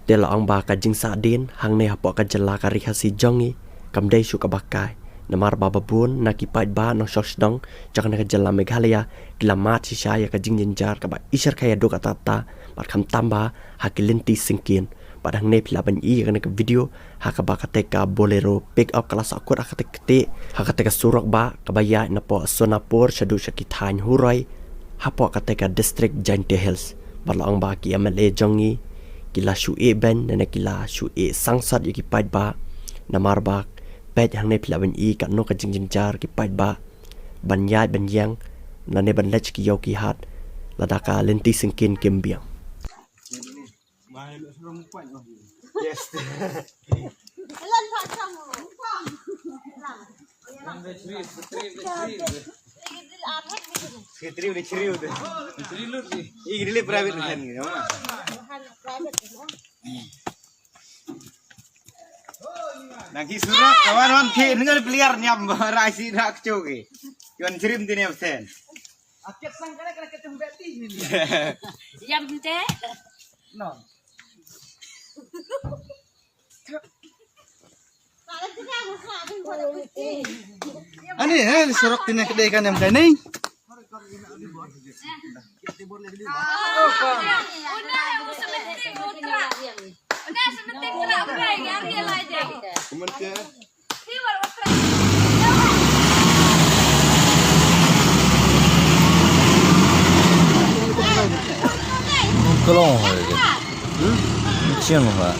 Dela ang baka jing sa din hang ne hapo ka jala ka rihasi jongi kamdai shu ka bakai namar bababun nakipait ba no shosdong jak na ka jala Meghalaya glamat si saya ka jing jenjar ka ba isar kaya do ka tata pat kham tamba hakilinti singkin padang ne pilaban I ka ka video hakaba ka teka bolero pick up kelas akur akatekte hakateka surak ba kabaya na po Sonapur shadu shakitan hurai hapo ka teka district Jante Hills balong ba ki MLA jongi kila shu e ben na kila shu e sangsat yaki pait ba namar ba pet hang ne pilaban I ka no ka jing jar ki pait ba banyai banyang na ne ban lech ki yoki hat ladaka lenti singkin kimbiang. Yes. Private Nagi surat kawan-kawan ke dengar peliar nyam rasi rak coge. Yon cirim tini absen. Aket sangkana kena ketembeti ini. Yam te. No. Ani surat tini kedai kan yang kani. Kelong cium apa?